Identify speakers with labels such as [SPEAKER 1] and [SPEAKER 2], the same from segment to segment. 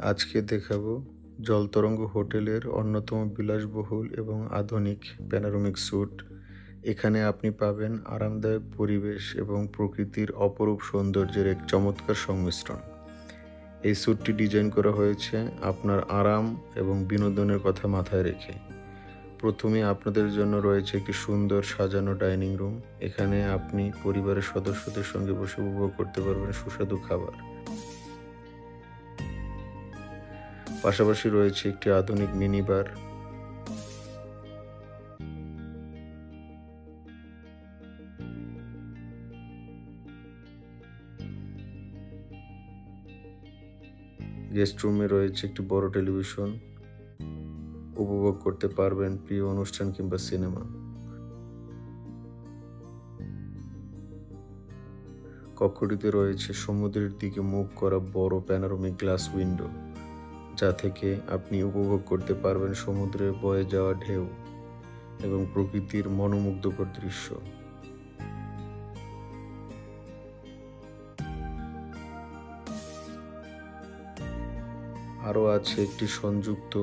[SPEAKER 1] আজকে দেখাবো জলতরঙ্গ হোটেলের অন্যতম বিলাসবহুল এবং আধুনিক প্যানোরামিক স্যুট। এখানে আপনি পাবেন আরামদায়ক পরিবেশ এবং প্রকৃতির অপরূপ সৌন্দর্যের এক চমৎকার সংমিশ্রণ। এই স্যুটটি ডিজাইন করা হয়েছে আপনার আরাম এবং বিনোদনের কথা মাথায় রেখে। প্রথমে আপনাদের জন্য রয়েছে একটি সুন্দর সাজানো ডাইনিং রুম। এখানে আপনি পরিবারের সদস্যদের সঙ্গে বসে উপভোগ করতে পারবেন সুস্বাদু খাবার। পাশাপাশি রয়েছে একটি আধুনিক মিনি বার। গেস্ট রুমে রয়েছে একটি বড় টেলিভিশন। উপভোগ করতে পারবেন প্রিয় অনুষ্ঠান কিংবা সিনেমা। কক্ষটিতে রয়েছে সমুদ্রের দিকে মুখ করা বড় প্যানোরামিক গ্লাস উইন্ডো, যা থেকে আপনি উপভোগ করতে পারবেন সমুদ্রে বয়ে যাওয়া ঢেউ এবং প্রকৃতির মনোমুগ্ধকর দৃশ্য। আরও আছে একটি সংযুক্ত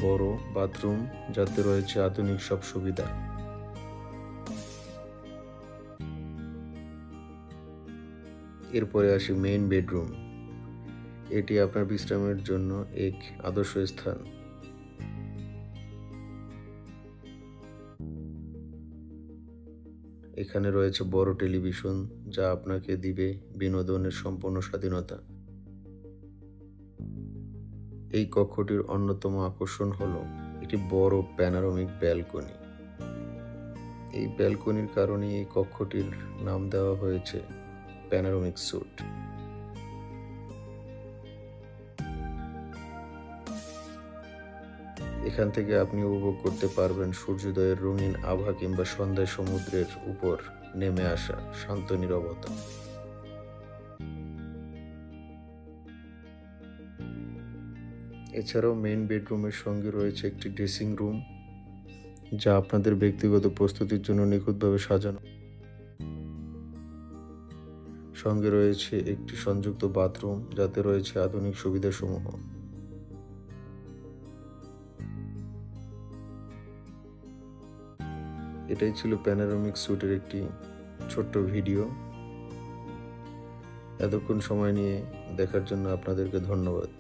[SPEAKER 1] বড় বাথরুম, যাতে রয়েছে আধুনিক সব সুবিধা। এরপরে আসি মেইন বেডরুম। এটি আপনার বিশ্রামের জন্য এক আদর্শ স্থান। এখানে রয়েছে বড় টেলিভিশন, যা আপনাকে দিবে বিনোদনের সম্পূর্ণ স্বাধীনতা। এই কক্ষটির অন্যতম আকর্ষণ হলো একটি বড় প্যানোরামিক ব্যালকনি। এই ব্যালকনির কারণে এই কক্ষটির নাম দেওয়া হয়েছে প্যানোরামিক স্যুট। এখান থেকে আপনি উপভোগ করতে পারবেন সূর্যোদয়ের রঙিন আভা কিংবা সন্ধ্যায় সমুদ্রের উপর নেমে আসা শান্ত নীরবতা। এছাড়াও মেইন বেডরুমের সঙ্গে রয়েছে একটি ড্রেসিং রুম, যা আপনাদের ব্যক্তিগত প্রস্তুতির জন্য নিখুঁতভাবে সাজানো। সঙ্গে রয়েছে একটি সংযুক্ত বাথরুম, যাতে রয়েছে আধুনিক সুবিধাসমূহ। এটাই ছিল প্যানোরামিক স্যুটের একটি ছোট্ট ভিডিও। এতক্ষণ সময় নিয়ে দেখার জন্য আপনাদেরকে ধন্যবাদ।